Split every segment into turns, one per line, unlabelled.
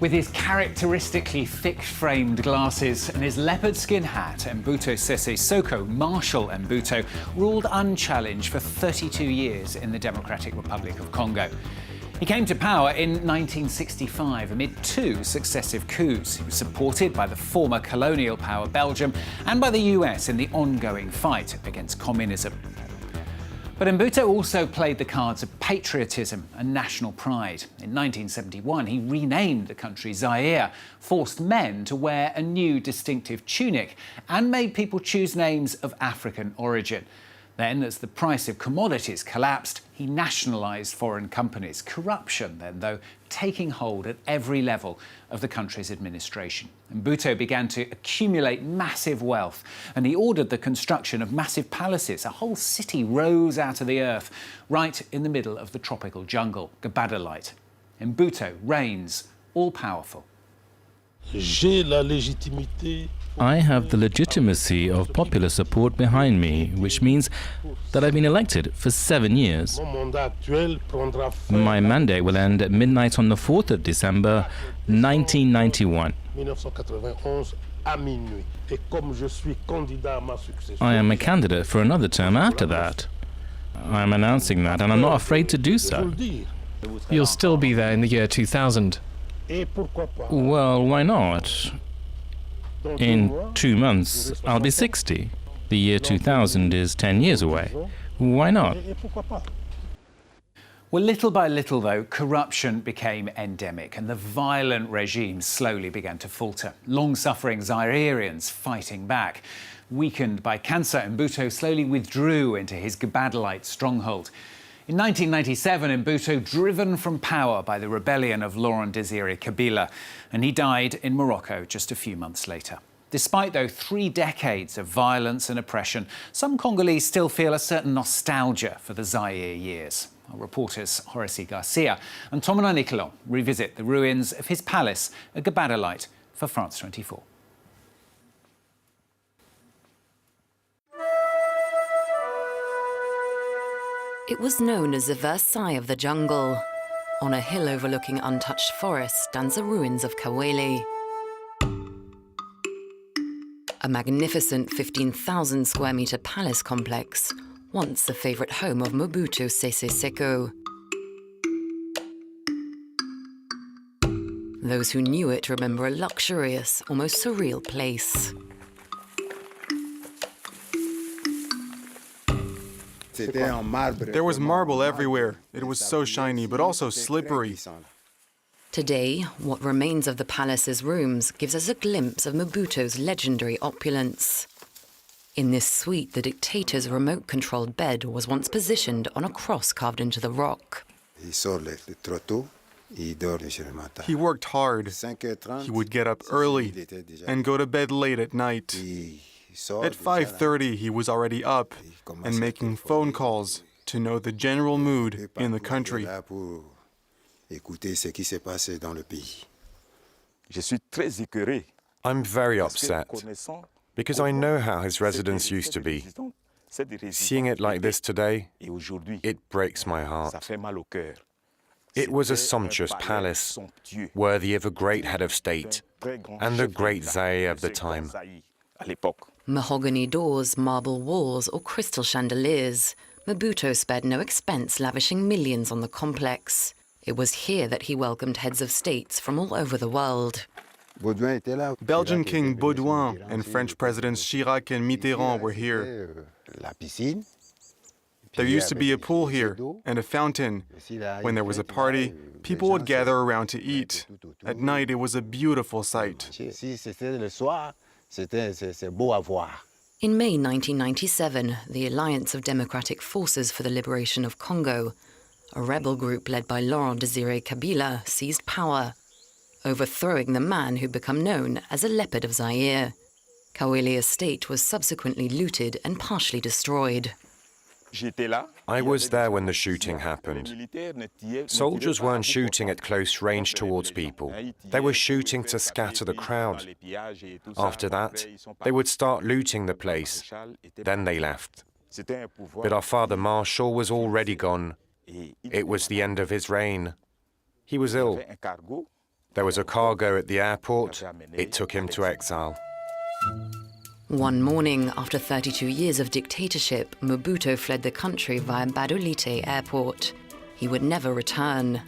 With his characteristically thick-framed glasses and his leopard skin hat, Mobutu Sese Seko, Marshal Mobutu, ruled unchallenged for 32 years in the Democratic Republic of Congo. He came to power in 1965 amid two successive coups. He was supported by the former colonial power Belgium and by the US in the ongoing fight against communism. But Mobutu also played the cards of patriotism and national pride. In 1971, he renamed the country Zaire, forced men to wear a new distinctive tunic, and made people choose names of African origin. Then, as the price of commodities collapsed, he nationalised foreign companies. Corruption, then, though, taking hold at every level of the country's administration. Mobutu began to accumulate massive wealth, and he ordered the construction of massive palaces. A whole city rose out of the earth, right in the middle of the tropical jungle, Gabadalite. Mobutu reigns all-powerful.
I have the legitimacy of popular support behind me, which means that I've been elected for 7 years. My mandate will end at midnight on the 4th of December, 1991. I am a candidate for another term after that. I am announcing that, and I'm not afraid to do so.
You'll still be there in the year 2000.
Well, why not? In 2 months, I'll be 60. The year 2000 is 10 years away. Why not?
Well, little by little, though, corruption became endemic and the violent regime slowly began to falter. Long-suffering Zaireans fighting back. Weakened by cancer, Mobutu slowly withdrew into his Gabadalite stronghold. In 1997, Mobutu driven from power by the rebellion of Laurent Désiré Kabila, and he died in Morocco just a few months later. Despite, though, 3 decades of violence and oppression, some Congolese still feel a certain nostalgia for the Zaire years. Our reporters Horace Garcia and Tomina Nicolon revisit the ruins of his palace at Gabadalite for France 24.
It was known as the Versailles of the jungle. On a hill overlooking untouched forest stands the ruins of Kawele. A magnificent 15,000 square metre palace complex, once the favourite home of Mobutu Sese Seko. Those who knew it remember a luxurious, almost surreal place.
There was marble everywhere. It was so shiny, but also slippery.
Today, what remains of the palace's rooms gives us a glimpse of Mobutu's legendary opulence. In this suite, the dictator's remote-controlled bed was once positioned on a cross carved into the rock.
He worked hard. He would get up early and go to bed late at night. At 5:30, he was already up and making phone calls to know the general mood in the country.
I'm very upset because I know how his residence used to be. Seeing it like this today, it breaks my heart. It was a sumptuous palace, worthy of a great head of state and the great Zaire of the time.
Mahogany doors, marble walls, or crystal chandeliers, Mobutu spared no expense lavishing millions on the complex. It was here that he welcomed heads of states from all over the world.
Belgian King Baudouin and French Presidents Chirac and Mitterrand were here. There used to be a pool here and a fountain. When there was a party, people would gather around to eat. At night, it was a beautiful sight.
In May 1997, the Alliance of Democratic Forces for the Liberation of Congo, a rebel group led by Laurent Désiré Kabila, seized power, overthrowing the man who'd become known as a Leopard of Zaire. Kawele estate was subsequently looted and partially destroyed.
I was there when the shooting happened. Soldiers weren't shooting at close range towards people. They were shooting to scatter the crowd. After that, they would start looting the place. Then they left. But our father Marshal was already gone. It was the end of his reign. He was ill. There was a cargo at the airport. It took him to exile.
One morning, after 32 years of dictatorship, Mobutu fled the country via Badolite Airport. He would never return.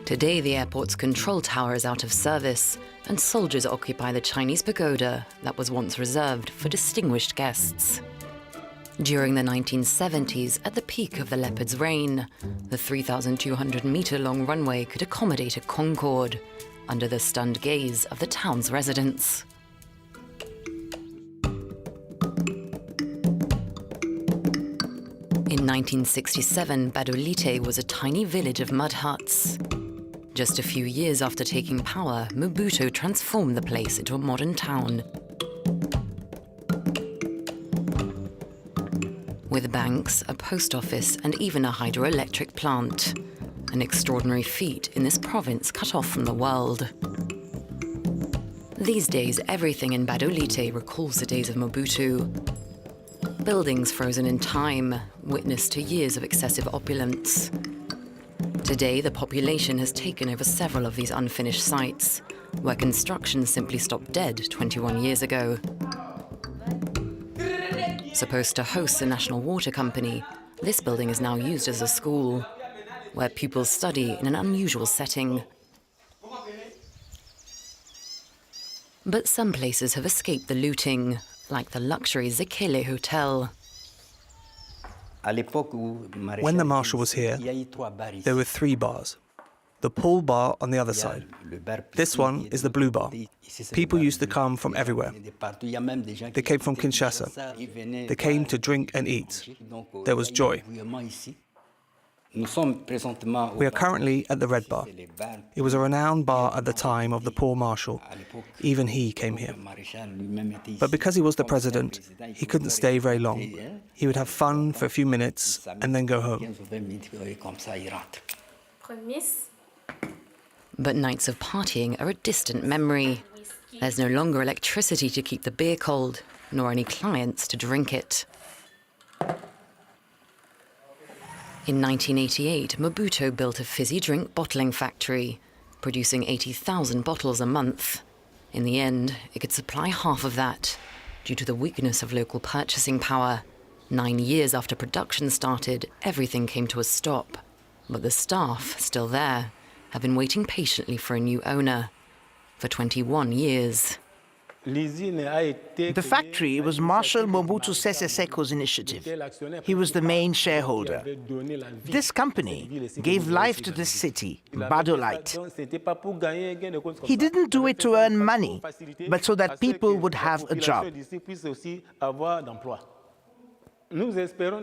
Today, the airport's control tower is out of service, and soldiers occupy the Chinese pagoda that was once reserved for distinguished guests. During the 1970s, at the peak of the leopard's reign, the 3,200-meter-long runway could accommodate a Concorde, under the stunned gaze of the town's residents. In 1967, Badolite was a tiny village of mud huts. Just a few years after taking power, Mobutu transformed the place into a modern town. With banks, a post office, and even a hydroelectric plant. An extraordinary feat in this province cut off from the world. These days, everything in Badolite recalls the days of Mobutu. Buildings frozen in time, witness to years of excessive opulence. Today, the population has taken over several of these unfinished sites, where construction simply stopped dead 21 years ago. Supposed to host the National Water Company, this building is now used as a school, where pupils study in an unusual setting. But some places have escaped the looting, like the luxury Zekele Hotel.
When the Marshal was here, there were 3 bars. The pool bar on the other side. This one is the blue bar. People used to come from everywhere. They came from Kinshasa. They came to drink and eat. There was joy. We are currently at the Red Bar. It was a renowned bar at the time of the poor Marshal. Even he came here. But because he was the president, he couldn't stay very long. He would have fun for a few minutes and then go home.
But nights of partying are a distant memory. There's no longer electricity to keep the beer cold, nor any clients to drink it. In 1988, Mobutu built a fizzy drink bottling factory, producing 80,000 bottles a month. In the end, it could supply half of that, due to the weakness of local purchasing power. 9 years after production started, everything came to a stop. But the staff, still there, have been waiting patiently for a new owner. For 21 years.
The factory was Marshal Mobutu Sese Seko's initiative. He was the main shareholder. This company gave life to this city, Badolite. He didn't do it to earn money, but so that people would have a job.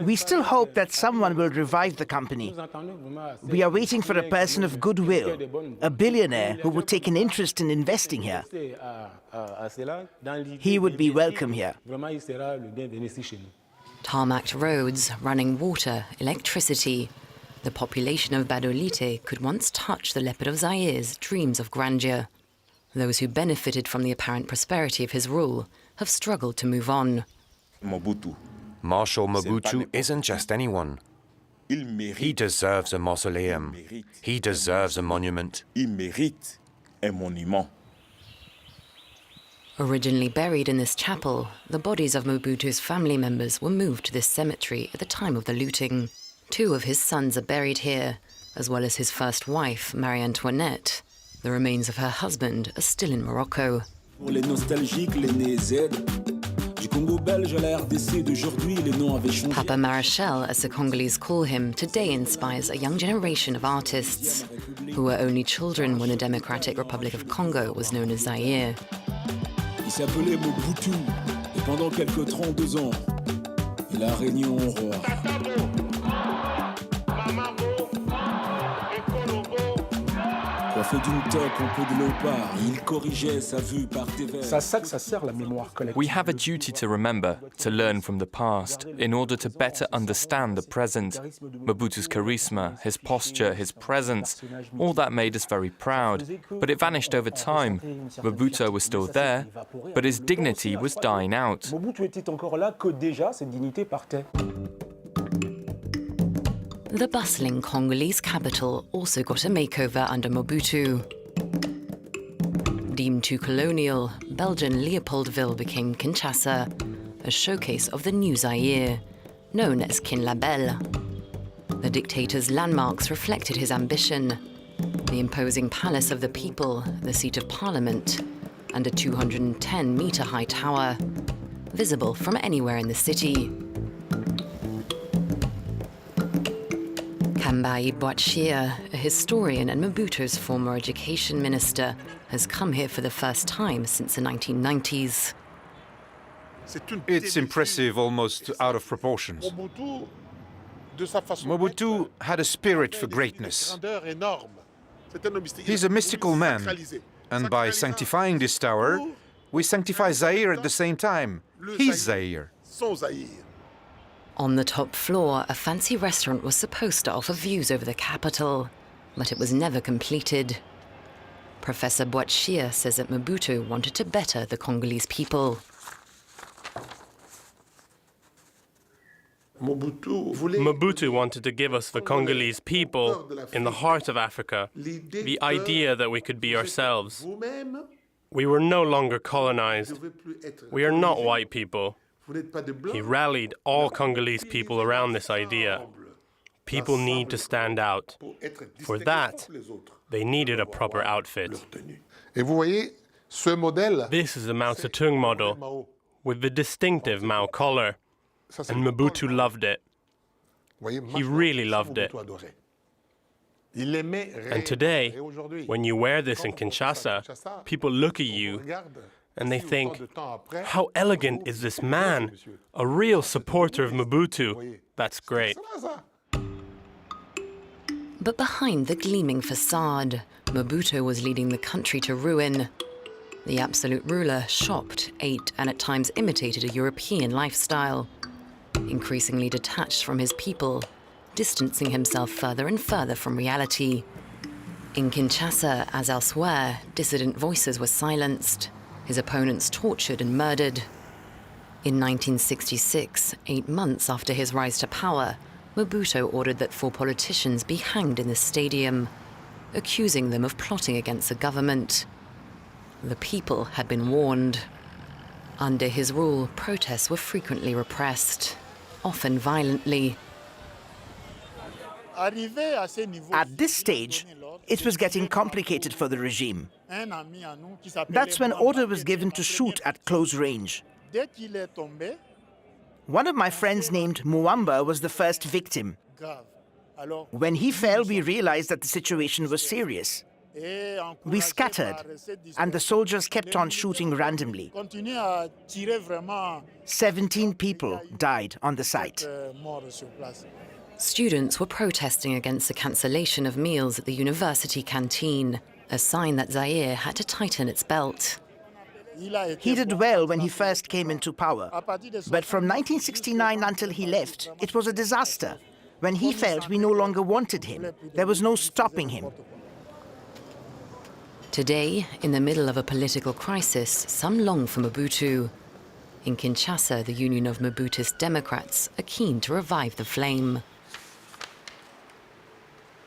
We still hope that someone will revive the company. We are waiting for a person of goodwill, a billionaire who would take an interest in investing here. He would be welcome here.
Tarmacked roads, running water, electricity. The population of Badolite could once touch the leopard of Zaire's dreams of grandeur. Those who benefited from the apparent prosperity of his rule have struggled to move on.
Marshal Mobutu isn't just anyone. He deserves a mausoleum. He deserves a monument.
Originally buried in this chapel, the bodies of Mobutu's family members were moved to this cemetery at the time of the looting. 2 of his sons are buried here, as well as his first wife, Marie Antoinette. The remains of her husband are still in Morocco. Papa Marshal, as the Congolese call him, today inspires a young generation of artists who were only children when the Democratic Republic of Congo was known as Zaire.
Il s'appelait Mobutu et pendant quelques 32 ans, il a régné en roi. Coiffé d'une toque en peau de léopard, il corrigeait sa vue par tes vers.
C'est à ça que ça sert la mémoire collective.
We have a duty to remember, to learn from the past, in order to better understand the present. Mobutu's charisma, his posture, his presence, all that made us very proud. But it vanished over time. Mobutu was still there, but his dignity was dying out.
Mobutu était encore là que déjà cette dignité partait.
The bustling Congolese capital also got a makeover under Mobutu. Deemed too colonial, Belgian Leopoldville became Kinshasa, a showcase of the new Zaire, known as Kinlabel. The dictator's landmarks reflected his ambition: the imposing palace of the people, the seat of parliament, and a 210-meter-high tower, visible from anywhere in the city. Kambai Boachia, a historian and Mobutu's former education minister, has come here for the first time since the 1990s.
It's impressive, almost out of proportions. Mobutu had a spirit for greatness. He's a mystical man, and by sanctifying this tower, we sanctify Zaire at the same time. He's Zaire.
On the top floor, a fancy restaurant was supposed to offer views over the capital, but it was never completed. Professor Boachia says that Mobutu wanted to better the Congolese people.
Mobutu wanted to give us, the Congolese people, in the heart of Africa, the idea that we could be ourselves. We were no longer colonized. We are not white people. He rallied all Congolese people around this idea. People need to stand out. For that, they needed a proper outfit. This is the Mao Zedong model, with the distinctive Mao collar. And Mobutu loved it. He really loved it. And today, when you wear this in Kinshasa, people look at you and they think, how elegant is this man? A real supporter of Mobutu. That's great.
But behind the gleaming facade, Mobutu was leading the country to ruin. The absolute ruler shopped, ate, and at times imitated a European lifestyle. Increasingly detached from his people, distancing himself further and further from reality. In Kinshasa, as elsewhere, dissident voices were silenced, his opponents tortured and murdered. In 1966, 8 months after his rise to power, Mobutu ordered that 4 politicians be hanged in the stadium, accusing them of plotting against the government. The people had been warned. Under his rule, protests were frequently repressed, often violently.
At this stage, it was getting complicated for the regime. That's when order was given to shoot at close range. One of my friends named Muamba was the first victim. When he fell, we realized that the situation was serious. We scattered, and the soldiers kept on shooting randomly. 17 people died on the site.
Students were protesting against the cancellation of meals at the university canteen, a sign that Zaire had to tighten its belt.
He did well when he first came into power, but from 1969 until he left, it was a disaster. When he felt we no longer wanted him, there was no stopping him.
Today, in the middle of a political crisis, some long for Mobutu. In Kinshasa, the Union of Mobutist Democrats are keen to revive the flame.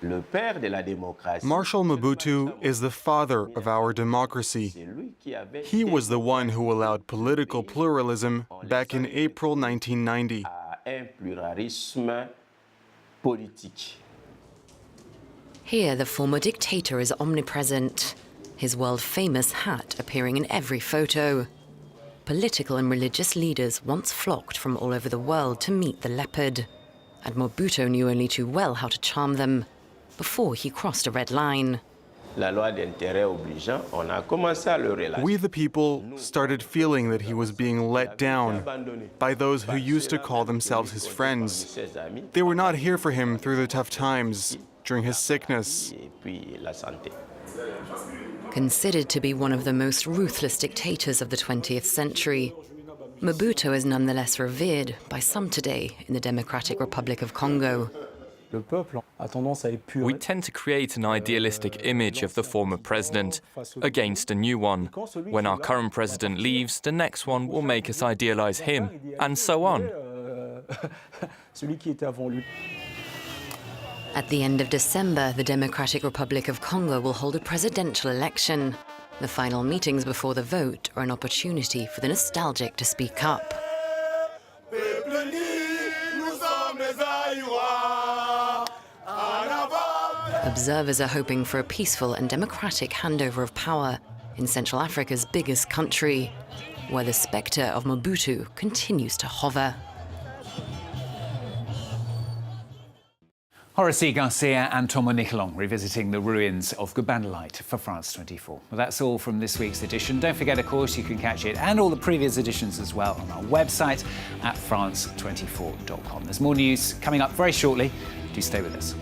Marshal Mobutu is the father of our democracy. He was the one who allowed political pluralism back in April 1990.
Here, the former dictator is omnipresent, his world-famous hat appearing in every photo. Political and religious leaders once flocked from all over the world to meet the leopard, and Mobutu knew only too well how to charm them before he crossed a red line.
We, the people, started feeling that he was being let down by those who used to call themselves his friends. They were not here for him through the tough times, during his sickness.
Considered to be one of the most ruthless dictators of the 20th century, Mobutu is nonetheless revered by some today in the Democratic Republic of Congo.
We tend to create an idealistic image of the former president against a new one. When our current president leaves, the next one will make us idealize him, and so on.
At the end of December, the Democratic Republic of Congo will hold a presidential election. The final meetings before the vote are an opportunity for the nostalgic to speak up. Observers are hoping for a peaceful and democratic handover of power in Central Africa's biggest country, where the spectre of Mobutu continues to hover.
Horace Garcia and Thomas Nicholon revisiting the ruins of Gobanalite for France 24. Well, that's all from this week's edition. Don't forget, of course, you can catch it and all the previous editions as well on our website at france24.com. There's more news coming up very shortly. Do stay with us.